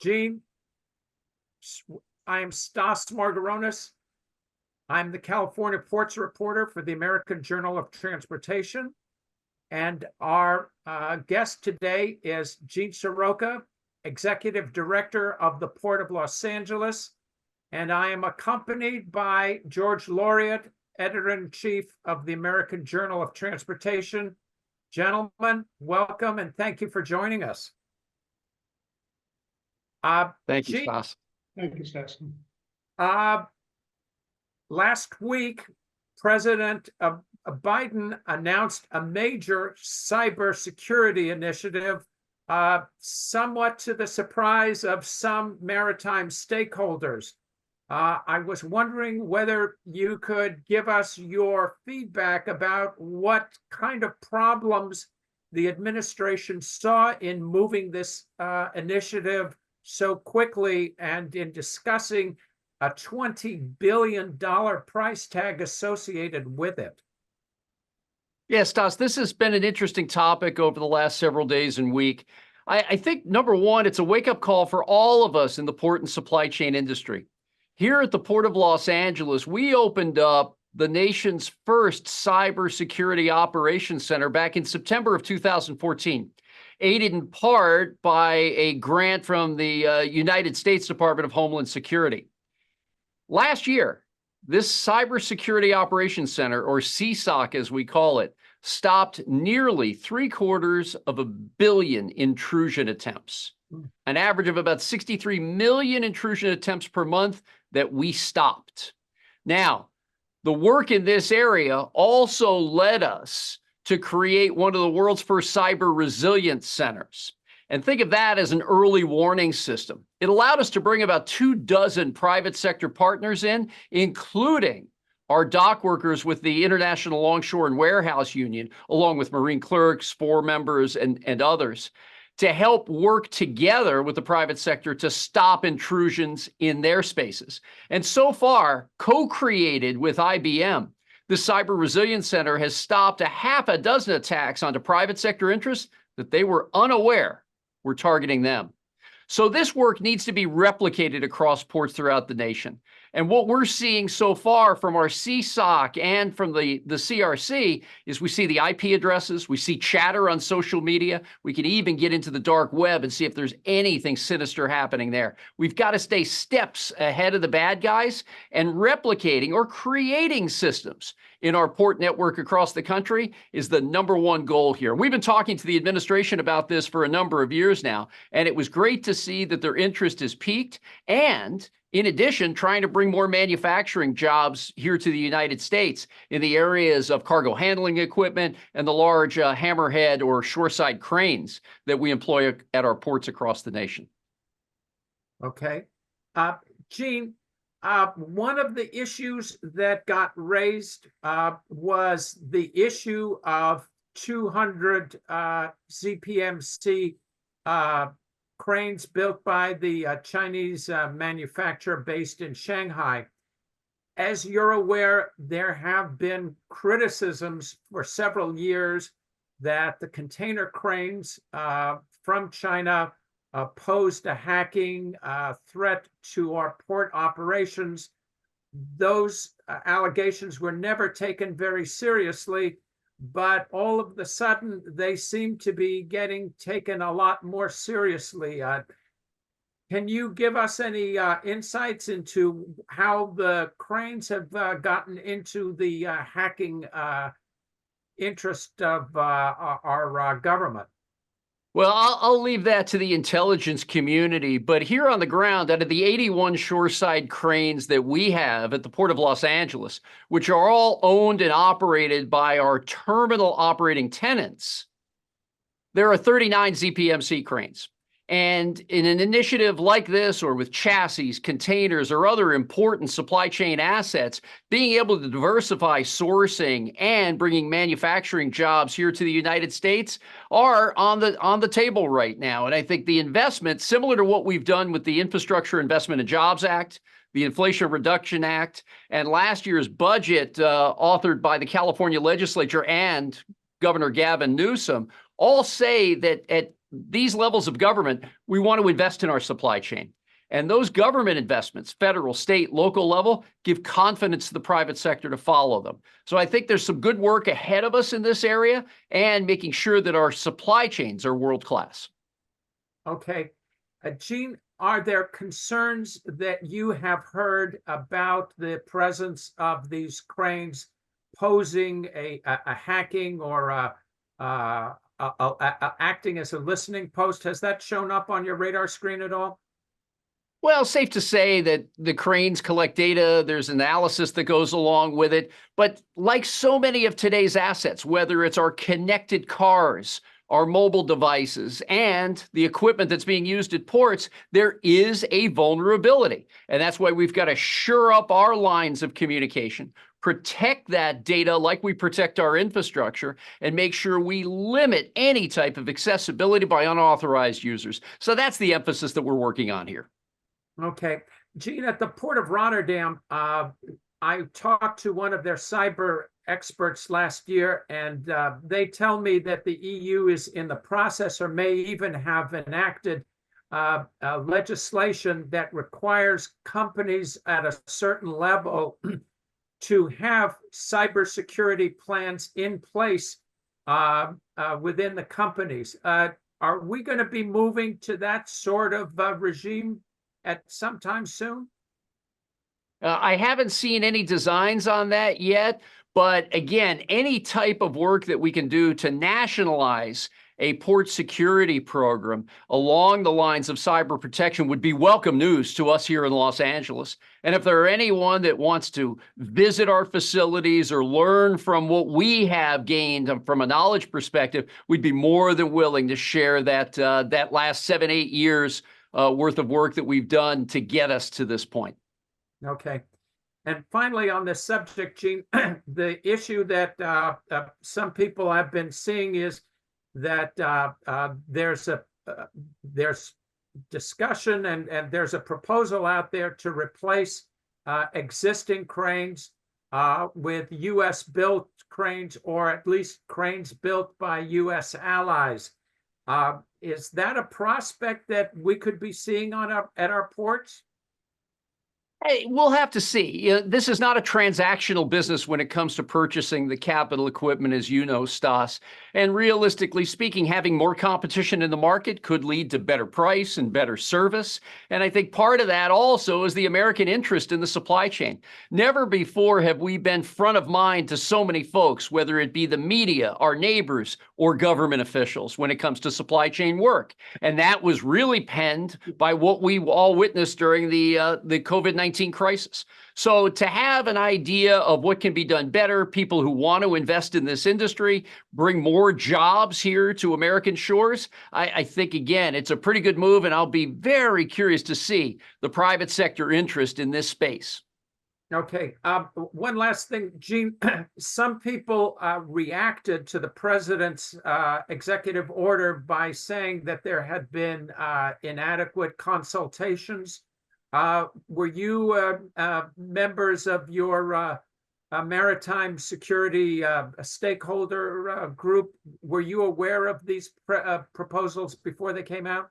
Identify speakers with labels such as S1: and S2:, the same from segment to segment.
S1: Gene, I am Stas Margaronis. I'm the California Ports reporter for the American Journal of Transportation. And our guest today is Gene Seroka, Executive Director of the Port of Los Angeles. And I am accompanied by George Lauriat, Editor-in-Chief of the American Journal of Transportation. Gentlemen, welcome and thank you for joining us.
S2: Thank you, Stas.
S3: Thank you, Stas.
S1: Last week, President Biden announced a major cybersecurity initiative, somewhat to the surprise of some maritime stakeholders. I was wondering whether you could give us your feedback about what kind of problems the administration saw in moving this initiative so quickly and in discussing a $20 billion price tag associated with it.
S2: Yes, Stas, this has been an interesting topic over the last several days and week. I think, number one, it's a wake-up call for all of us in the port and supply chain industry. Here at the Port of Los Angeles, we opened up the nation's first cybersecurity operations center back in September of 2014, aided in part by a grant from the United States Department of Homeland Security. Last year, this Cybersecurity Operations Center, or CSOC as we call it, stopped nearly 750 million intrusion attempts, an average of about 63 million intrusion attempts per month that we stopped. Now, the work in this area also led us to create one of the world's first cyber resilience centers. And think of that as an early warning system. It allowed us to bring about 24 private sector partners in, including our dock workers with the International Longshore and Warehouse Union, along with marine clerks, FOR members, and others, to help work together with the private sector to stop intrusions in their spaces. And so far, co-created with IBM, the Cyber Resilience Center has stopped 6 attacks onto private sector interests that they were unaware were targeting them. So this work needs to be replicated across ports throughout the nation. And what we're seeing so far from our CSOC and from the CRC is we see the IP addresses, we see chatter on social media, we can even get into the dark web and see if there's anything sinister happening there. We've got to stay steps ahead of the bad guys, and replicating or creating systems in our port network across the country is the #1 goal here. We've been talking to the administration about this for a number of years now, and it was great to see that their interest has peaked, and in addition, trying to bring more manufacturing jobs here to the United States in the areas of cargo handling equipment and the large hammerhead or shoreside cranes that we employ at our ports across the nation.
S1: Okay. Gene, one of the issues that got raised was the issue of 200 ZPMC cranes built by the Chinese manufacturer based in Shanghai. As you're aware, there have been criticisms for several years that the container cranes from China posed a hacking threat to our port operations. Those allegations were never taken very seriously, but all of a sudden they seem to be getting taken a lot more seriously. Can you give us any insights into how the cranes have gotten into the hacking interest of our government?
S2: Well, I'll leave that to the intelligence community, but here on the ground, out of the 81 shoreside cranes that we have at the Port of Los Angeles, which are all owned and operated by our terminal operating tenants, there are 39 ZPMC cranes. And in an initiative like this, or with chassis, containers, or other important supply chain assets, being able to diversify sourcing and bringing manufacturing jobs here to the United States are on the table right now. And I think the investment, similar to what we've done with the Infrastructure Investment and Jobs Act, the Inflation Reduction Act, and last year's budget authored by the California legislature and Governor Gavin Newsom, all say that at these levels of government, we want to invest in our supply chain. And those government investments, federal, state, local level, give confidence to the private sector to follow them. So I think there's some good work ahead of us in this area and making sure that our supply chains are world-class.
S1: Okay. Gene, are there concerns that you have heard about the presence of these cranes posing a hacking or acting as a listening post? Has that shown up on your radar screen at all?
S2: Well, safe to say that the cranes collect data, there's analysis that goes along with it. But like so many of today's assets, whether it's our connected cars, our mobile devices, and the equipment that's being used at ports, there is a vulnerability. And that's why we've got to shore up our lines of communication, protect that data like we protect our infrastructure, and make sure we limit any type of accessibility by unauthorized users. So that's the emphasis that we're working on here.
S1: Okay. Gene, at the Port of Rotterdam, I talked to one of their cyber experts last year, and they tell me that the EU is in the process or may even have enacted legislation that requires companies at a certain level to have cybersecurity plans in place within the companies. Are we going to be moving to that sort of regime at some time soon?
S2: I haven't seen any designs on that yet, but again, any type of work that we can do to nationalize a port security program along the lines of cyber protection would be welcome news to us here in Los Angeles. And if there are anyone that wants to visit our facilities or learn from what we have gained from a knowledge perspective, we'd be more than willing to share that that last 7-8 years worth of work that we've done to get us to this point.
S1: Okay. And finally, on this subject, Gene, the issue that some people have been seeing is that there's discussion and there's a proposal out there to replace existing cranes with U.S. built cranes, or at least cranes built by U.S. allies. Is that a prospect that we could be seeing at our ports?
S2: Hey, we'll have to see. This is not a transactional business when it comes to purchasing the capital equipment, as you know, Stas. And realistically speaking, having more competition in the market could lead to better price and better service. And I think part of that also is the American interest in the supply chain. Never before have we been front of mind to so many folks, whether it be the media, our neighbors, or government officials when it comes to supply chain work. And that was really penned by what we all witnessed during the COVID-19 crisis. So to have an idea of what can be done better, people who want to invest in this industry, bring more jobs here to American shores, I think, again, it's a pretty good move, and I'll be very curious to see the private sector interest in this space.
S1: Okay. One last thing, Gene. Some people reacted to the president's executive order by saying that there had been inadequate consultations. Were you members of your maritime security stakeholder group? Were you aware of these proposals before they came out?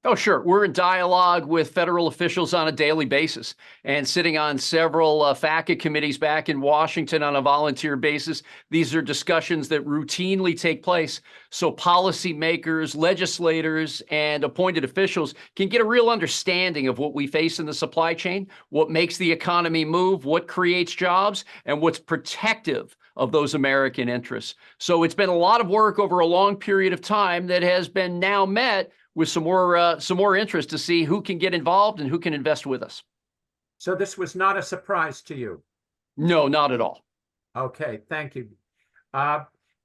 S2: Oh, sure. We're in dialogue with federal officials on a daily basis and sitting on several FACA committees back in Washington on a volunteer basis. These are discussions that routinely take place so policymakers, legislators, and appointed officials can get a real understanding of what we face in the supply chain, what makes the economy move, what creates jobs, and what's protective of those American interests. So it's been a lot of work over a long period of time that has been now met with some more interest to see who can get involved and who can invest with us.
S1: So this was not a surprise to you?
S2: No, not at all.
S1: Okay, thank you.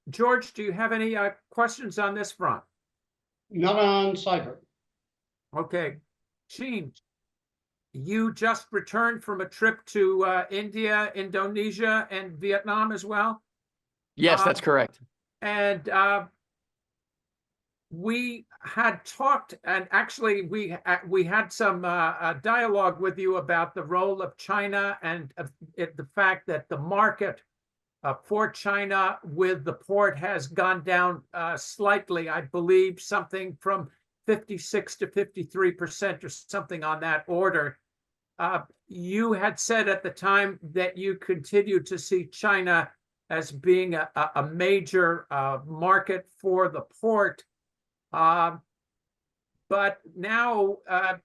S1: George, do you have any questions on this front?
S3: Not on cyber.
S1: Okay. Gene, you just returned from a trip to India, Indonesia, and Vietnam as well?
S2: Yes, that's correct.
S1: And we had talked, and actually we had some dialogue with you about the role of China and the fact that the market for China with the port has gone down slightly, I believe something from 56 to 53% or something on that order. You had said at the time that you continue to see China as being a major market for the port. But now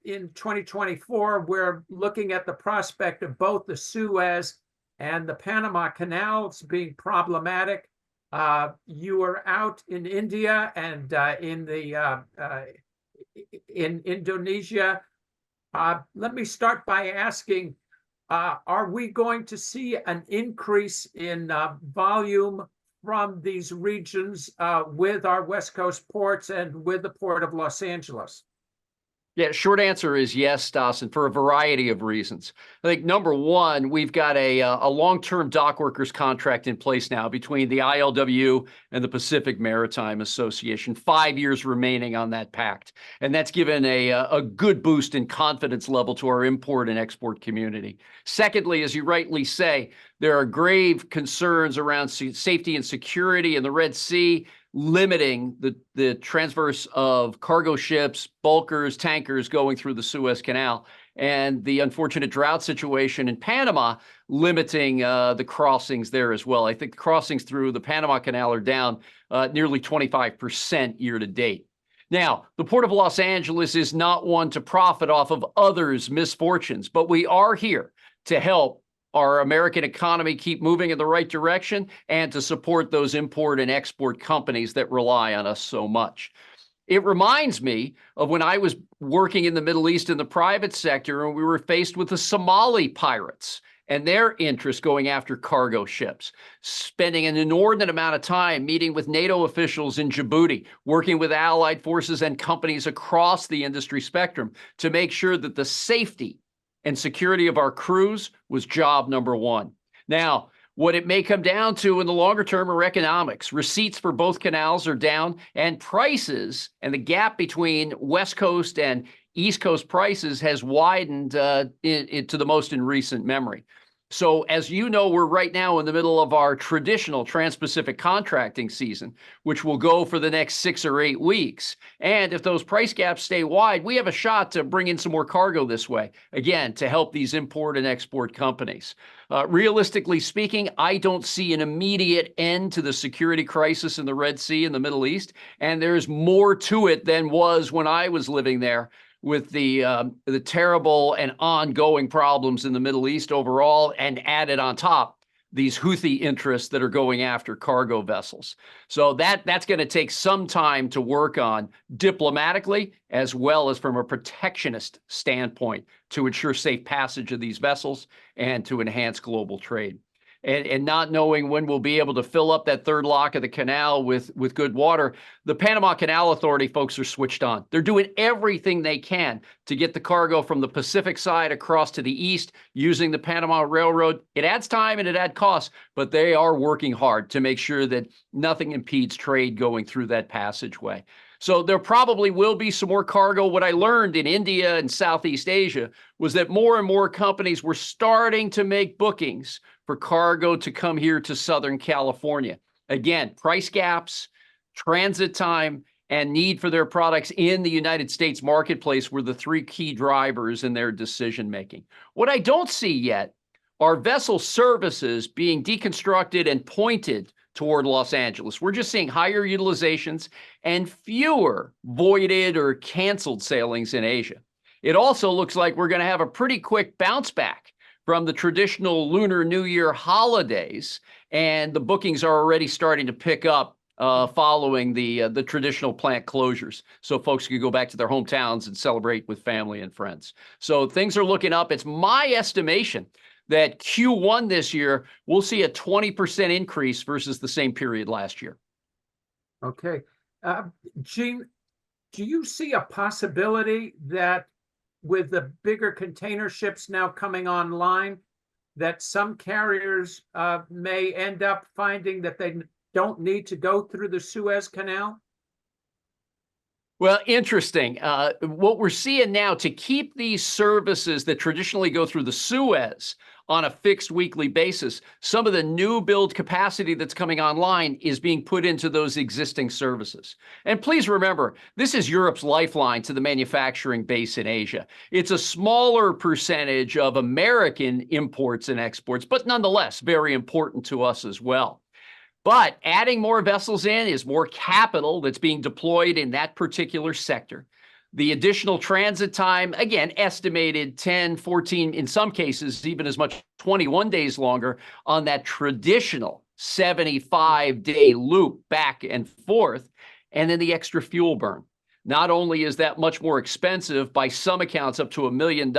S1: in 2024, we're looking at the prospect of both the Suez and the Panama Canals being problematic. You were out in India and in Indonesia. Let me start by asking, are we going to see an increase in volume from these regions with our West Coast ports and with the Port of Los Angeles?
S2: Yeah, short answer is yes, Stas, and for a variety of reasons. I think number one, we've got a long-term dock workers contract in place now between the ILWU and the Pacific Maritime Association, 5 years remaining on that pact. And that's given a good boost in confidence level to our import and export community. Secondly, as you rightly say, there are grave concerns around safety and security in the Red Sea, limiting the transverse of cargo ships, bulkers, tankers going through the Suez Canal, and the unfortunate drought situation in Panama, limiting the crossings there as well. I think the crossings through the Panama Canal are down nearly 25% year to date. Now, the Port of Los Angeles is not one to profit off of others' misfortunes, but we are here to help our American economy keep moving in the right direction and to support those import and export companies that rely on us so much. It reminds me of when I was working in the Middle East in the private sector, and we were faced with the Somali pirates and their interest going after cargo ships, spending an inordinate amount of time meeting with NATO officials in Djibouti, working with allied forces and companies across the industry spectrum to make sure that the safety and security of our crews was job number one. Now, what it may come down to in the longer term are economics. Receipts for both canals are down, and prices and the gap between West Coast and East Coast prices has widened to the most in recent memory. So as you know, we're right now in the middle of our traditional Trans-Pacific contracting season, which will go for the next 6 or 8 weeks. And if those price gaps stay wide, we have a shot to bring in some more cargo this way, again, to help these import and export companies. Realistically speaking, I don't see an immediate end to the security crisis in the Red Sea and the Middle East, and there's more to it than was when I was living there, with the terrible and ongoing problems in the Middle East overall, and added on top these Houthi interests that are going after cargo vessels. So that's going to take some time to work on diplomatically, as well as from a protectionist standpoint, to ensure safe passage of these vessels and to enhance global trade. And not knowing when we'll be able to fill up that third lock of the canal with good water, the Panama Canal Authority folks are switched on. They're doing everything they can to get the cargo from the Pacific side across to the east using the Panama Railroad. It adds time and it adds costs, but they are working hard to make sure that nothing impedes trade going through that passageway. So there probably will be some more cargo. What I learned in India and Southeast Asia was that more and more companies were starting to make bookings for cargo to come here to Southern California. Again, price gaps, transit time, and need for their products in the United States marketplace were the three key drivers in their decision-making. What I don't see yet are vessel services being deconstructed and pointed toward Los Angeles. We're just seeing higher utilizations and fewer voided or canceled sailings in Asia. It also looks like we're going to have a pretty quick bounce back from the traditional Lunar New Year holidays, and the bookings are already starting to pick up following the traditional plant closures, so folks can go back to their hometowns and celebrate with family and friends. So things are looking up. It's my estimation that Q1 this year, we'll see a 20% increase versus the same period last year.
S1: Okay. Gene, do you see a possibility that with the bigger container ships now coming online, that some carriers may end up finding that they don't need to go through the Suez Canal?
S2: Well, interesting. What we're seeing now to keep these services that traditionally go through the Suez on a fixed weekly basis, some of the new build capacity that's coming online is being put into those existing services. And please remember, this is Europe's lifeline to the manufacturing base in Asia. It's a smaller percentage of American imports and exports, but nonetheless, very important to us as well. But adding more vessels in is more capital that's being deployed in that particular sector. The additional transit time, again, estimated 10, 14, in some cases, even as much 21 days longer on that traditional 75-day loop back and forth, and then the extra fuel burn. Not only is that much more expensive, by some accounts up to $1 million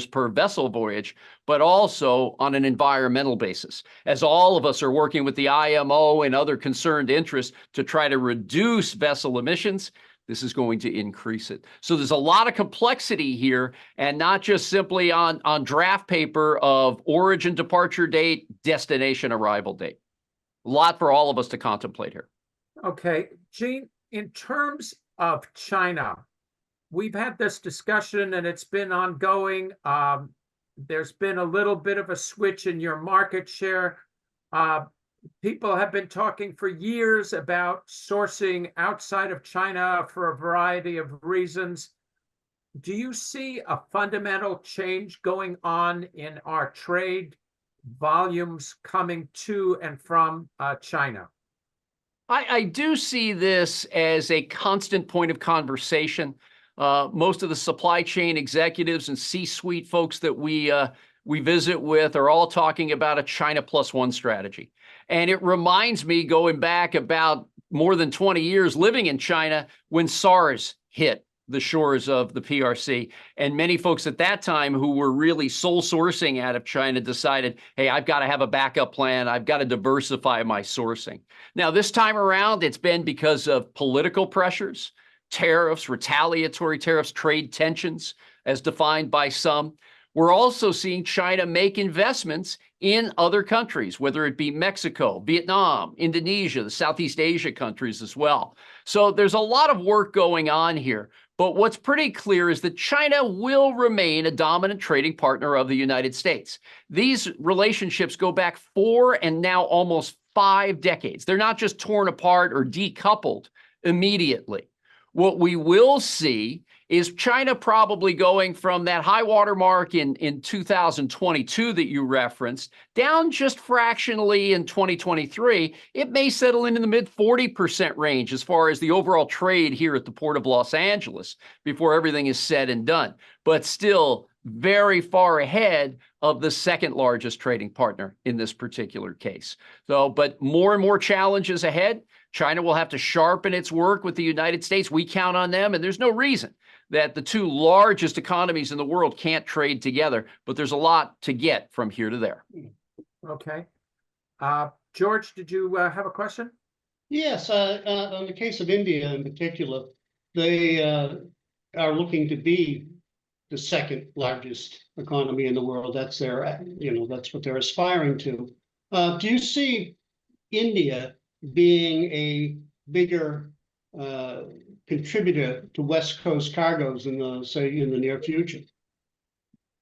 S2: per vessel voyage, but also on an environmental basis. As all of us are working with the IMO and other concerned interests to try to reduce vessel emissions, this is going to increase it. So there's a lot of complexity here, and not just simply on draft paper of origin departure date, destination arrival date. A lot for all of us to contemplate here.
S1: Okay, Gene, in terms of China, we've had this discussion and it's been ongoing. There's been a little bit of a switch in your market share. People have been talking for years about sourcing outside of China for a variety of reasons. Do you see a fundamental change going on in our trade volumes coming to and from China?
S2: I do see this as a constant point of conversation. Most of the supply chain executives and C-suite folks that we visit with are all talking about a China plus one strategy. And it reminds me, going back about more than 20 years living in China, when SARS hit the shores of the PRC. And many folks at that time who were really sole sourcing out of China decided, hey, I've got to have a backup plan. I've got to diversify my sourcing. Now, this time around, it's been because of political pressures, tariffs, retaliatory tariffs, trade tensions, as defined by some. We're also seeing China make investments in other countries, whether it be Mexico, Vietnam, Indonesia, the Southeast Asia countries as well. So there's a lot of work going on here. But what's pretty clear is that China will remain a dominant trading partner of the United States. These relationships go back 4 and now almost 5 decades. They're not just torn apart or decoupled immediately. What we will see is China probably going from that high water mark in 2022 that you referenced down just fractionally in 2023. It may settle in the mid 40% range as far as the overall trade here at the Port of Los Angeles before everything is said and done, but still very far ahead of the second largest trading partner in this particular case. So, but more and more challenges ahead. China will have to sharpen its work with the United States. We count on them, and there's no reason that the two largest economies in the world can't trade together, but there's a lot to get from here to there.
S1: Okay. George, did you have a question?
S3: Yes, on the case of India in particular, they are looking to be the second largest economy in the world. That's their, that's what they're aspiring to. Do you see India being a bigger contributor to West Coast cargoes in the near future?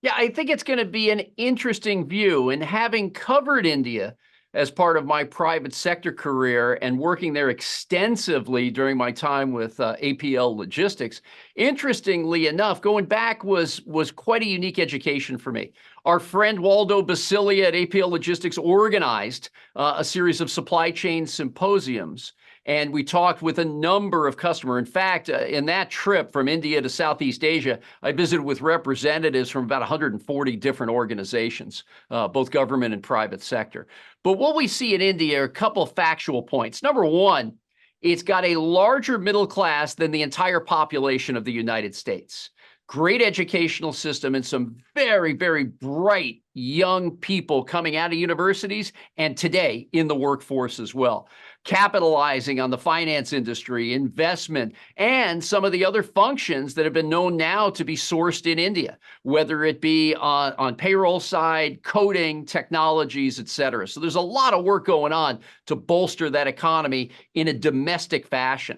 S2: Yeah, I think it's going to be an interesting view. And having covered India as part of my private sector career and working there extensively during my time with APL Logistics, interestingly enough, going back was quite a unique education for me. Our friend Waldo Basilia at APL Logistics organized a series of supply chain symposiums, and we talked with a number of customers. In fact, in that trip from India to Southeast Asia, I visited with representatives from about 140 different organizations, both government and private sector. But what we see in India are a couple of factual points. Number one, it's got a larger middle class than the entire population of the United States. Great educational system and some very, very bright young people coming out of universities and today in the workforce as well, capitalizing on the finance industry, investment, and some of the other functions that have been known now to be sourced in India, whether it be on payroll side, coding, technologies, et cetera. So there's a lot of work going on to bolster that economy in a domestic fashion.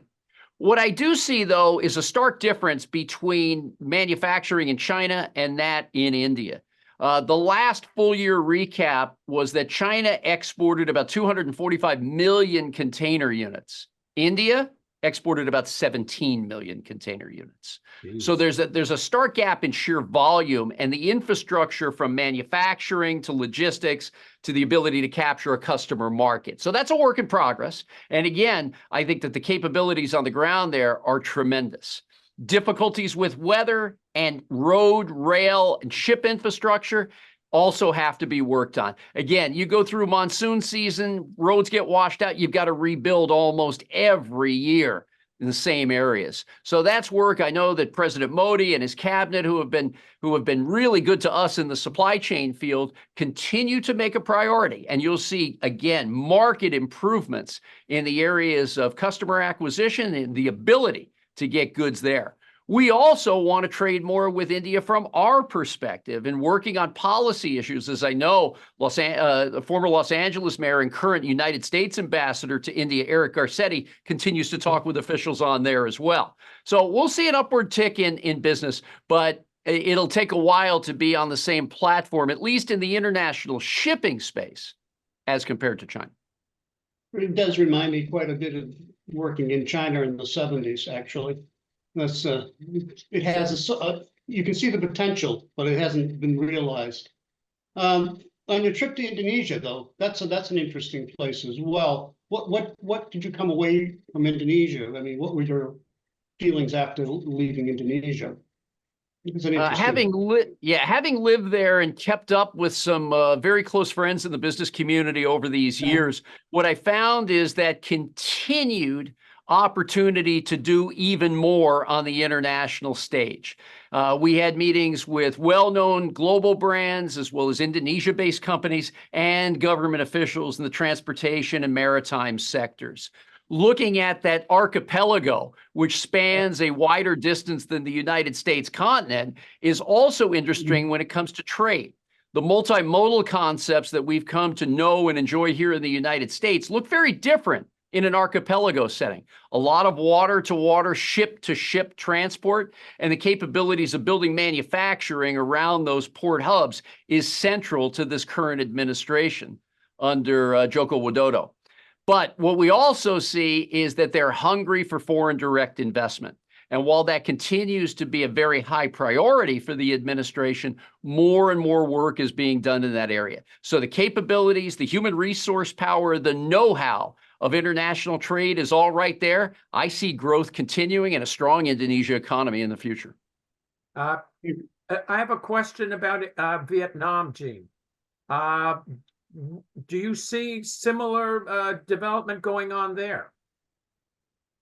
S2: What I do see, though, is a stark difference between manufacturing in China and that in India. The last full year recap was that China exported about 245 million container units. India exported about 17 million container units.
S1: Jeez.
S2: So there's a stark gap in sheer volume, and the infrastructure from manufacturing to logistics to the ability to capture a customer market. So that's a work in progress. And again, I think that the capabilities on the ground there are tremendous. Difficulties with weather and road, rail, and ship infrastructure also have to be worked on. Again, you go through monsoon season, roads get washed out, you've got to rebuild almost every year in the same areas. So that's work. I know that President Modi and his cabinet, who have been really good to us in the supply chain field, continue to make a priority. And you'll see, again, market improvements in the areas of customer acquisition and the ability to get goods there. We also want to trade more with India from our perspective and working on policy issues. As I know, the former Los Angeles mayor and current United States ambassador to India, Eric Garcetti, continues to talk with officials on there as well. So we'll see an upward tick in business, but it'll take a while to be on the same platform, at least in the international shipping space, as compared to China.
S3: It does remind me quite a bit of working in China in the 70s, actually. That's it has you can see the potential, but it hasn't been realized. On your trip to Indonesia, though, that's an interesting place as well. What did you come away from Indonesia? I mean, what were your feelings after leaving Indonesia?
S2: Having lived there and kept up with some very close friends in the business community over these years, what I found is that continued opportunity to do even more on the international stage. We had meetings with well-known global brands as well as Indonesia-based companies and government officials in the transportation and maritime sectors. Looking at that archipelago, which spans a wider distance than the United States continent, is also interesting when it comes to trade. The multimodal concepts that we've come to know and enjoy here in the United States look very different in an archipelago setting. A lot of water-to-water, ship-to-ship transport, and the capabilities of building manufacturing around those port hubs is central to this current administration under Joko Widodo. But what we also see is that they're hungry for foreign direct investment. And while that continues to be a very high priority for the administration, more and more work is being done in that area. So the capabilities, the human resource power, the know-how of international trade is all right there. I see growth continuing and a strong Indonesia economy in the future.
S1: I have a question about Vietnam, Gene. Do you see similar development going on there?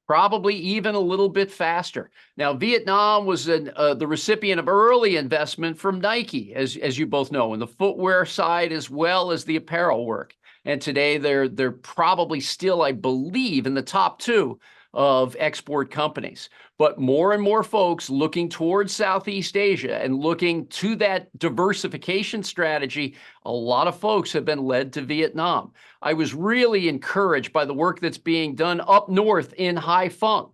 S2: Probably even a little bit faster. Now, Vietnam was the recipient of early investment from Nike, as you both know, in the footwear side as well as the apparel work. And today they're probably still, I believe, in the top 2 of export companies. But more and more folks looking towards Southeast Asia and looking to that diversification strategy, a lot of folks have been led to Vietnam. I was really encouraged by the work that's being done up north in Haiphong,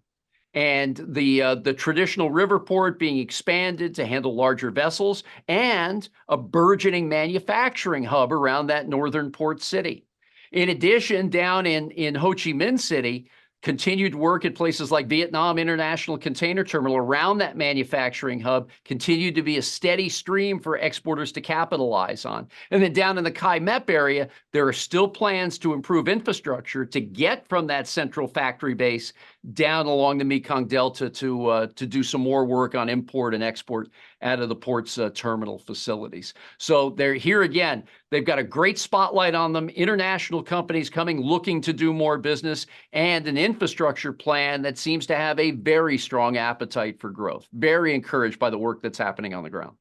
S2: and the traditional river port being expanded to handle larger vessels, and a burgeoning manufacturing hub around that northern port city. In addition, down in Ho Chi Minh City, continued work at places like Vietnam International Container Terminal around that manufacturing hub continued to be a steady stream for exporters to capitalize on. And then down in the Kai Mep area, there are still plans to improve infrastructure to get from that central factory base down along the Mekong Delta to do some more work on import and export out of the port's terminal facilities. So they're here again. They've got a great spotlight on them, international companies coming looking to do more business, and an infrastructure plan that seems to have a very strong appetite for growth. Very encouraged by the work that's happening on the ground.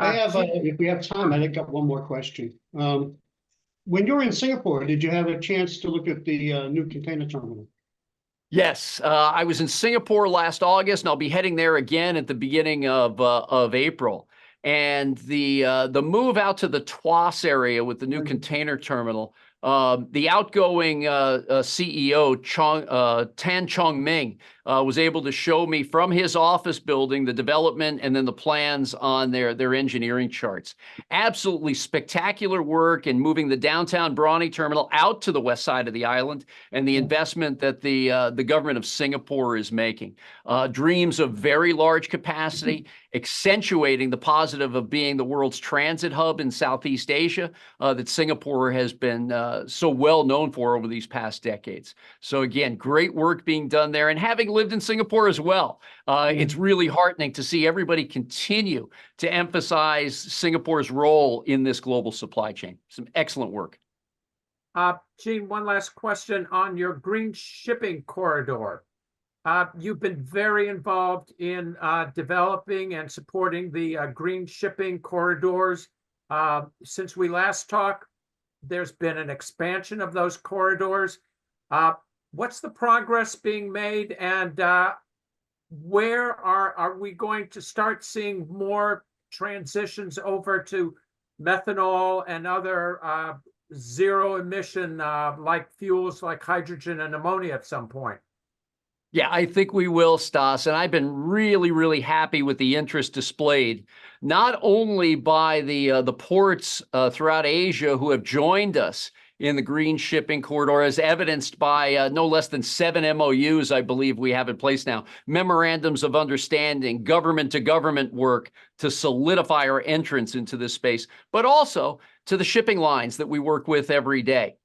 S3: I have, if we have time, I think I've got one more question. When you were in Singapore, did you have a chance to look at the new container terminal?
S2: Yes, I was in Singapore last August, and I'll be heading there again at the beginning of April. And the move out to the Tuas area with the new container terminal The outgoing CEO, Tan Chong Ming, was able to show me from his office building the development and then the plans on their engineering charts. Absolutely spectacular work in moving the downtown Brawny terminal out to the west side of the island, and the investment that the government of Singapore is making. Dreams of very large capacity, accentuating the positive of being the world's transit hub in Southeast Asia that Singapore has been so well known for over these past decades. So again, great work being done there. And having lived in Singapore as well, it's really heartening to see everybody continue to emphasize Singapore's role in this global supply chain. Some excellent work.
S1: Gene, one last question on your green shipping corridor. You've been very involved in developing and supporting the green shipping corridors. Since we last talked, there's been an expansion of those corridors. What's the progress being made, and where are we going to start seeing more transitions over to methanol and other zero emission like fuels like hydrogen and ammonia at some point?
S2: Yeah, I think we will, Stas. And I've been really, really happy with the interest displayed, not only by the ports throughout Asia who have joined us in the green shipping corridor, as evidenced by no less than 7 MOUs, I believe we have in place now, memorandums of understanding, government-to-government work to solidify our entrance into this space, but also to the shipping lines that we work with every day.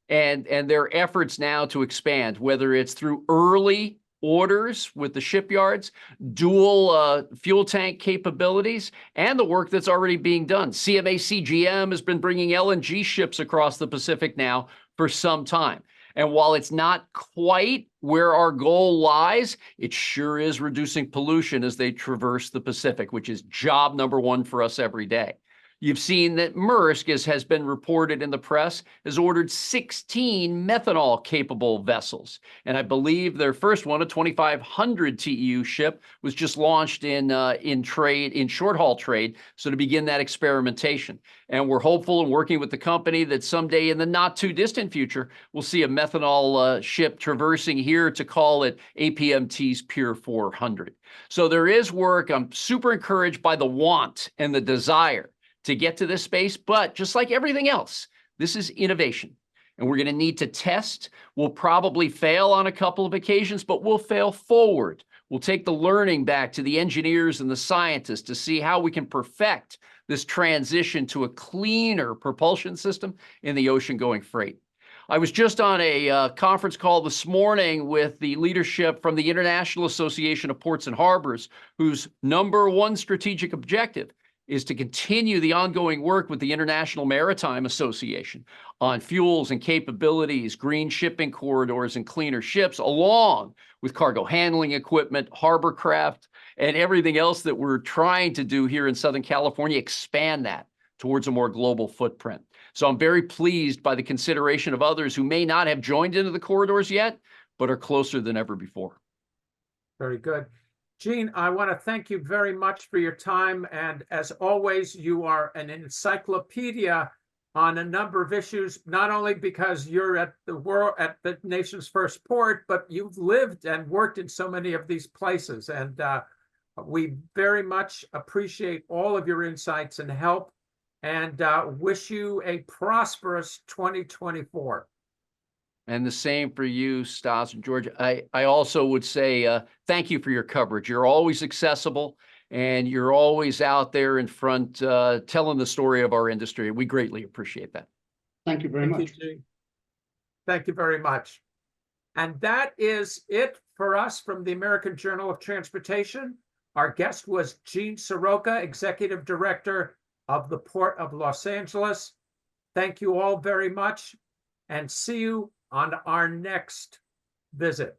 S2: And their efforts now to expand, whether it's through early orders with the shipyards, dual fuel tank capabilities, and the work that's already being done. CMA CGM has been bringing LNG ships across the Pacific now for some time. And while it's not quite where our goal lies, it sure is reducing pollution as they traverse the Pacific, which is job number one for us every day. You've seen that Maersk, as has been reported in the press, has ordered 16 methanol-capable vessels. And I believe their first one, a 2,500 TEU ship, was just launched in short-haul trade, so to begin that experimentation. And we're hopeful and working with the company that someday in the not-too-distant future, we'll see a methanol ship traversing here to call it APMT's Pier 400. So there is work. I'm super encouraged by the want and the desire to get to this space, but just like everything else, this is innovation. And we're going to need to test. We'll probably fail on a couple of occasions, but we'll fail forward. We'll take the learning back to the engineers and the scientists to see how we can perfect this transition to a cleaner propulsion system in the ocean-going freight. I was just on a conference call this morning with the leadership from the International Association of Ports and Harbors, whose #1 strategic objective is to continue the ongoing work with the International Maritime Association on fuels and capabilities, green shipping corridors, and cleaner ships, along with cargo handling equipment, harbor craft, and everything else that we're trying to do here in Southern California, expand that towards a more global footprint. So I'm very pleased by the consideration of others who may not have joined into the corridors yet, but are closer than ever before.
S1: Very good. Gene, I want to thank you very much for your time. And as always, you are an encyclopedia on a number of issues, not only because you're at the nation's first port, but you've lived and worked in so many of these places. And we very much appreciate all of your insights and help, and wish you a prosperous 2024.
S2: And the same for you, Stas and George. I also would say thank you for your coverage. You're always accessible, and you're always out there in front telling the story of our industry. We greatly appreciate that.
S3: Thank you very much.
S1: Thank you very much. And that is it for us from the American Journal of Transportation. Our guest was Gene Seroka, Executive Director of the Port of Los Angeles. Thank you all very much, and see you on our next visit.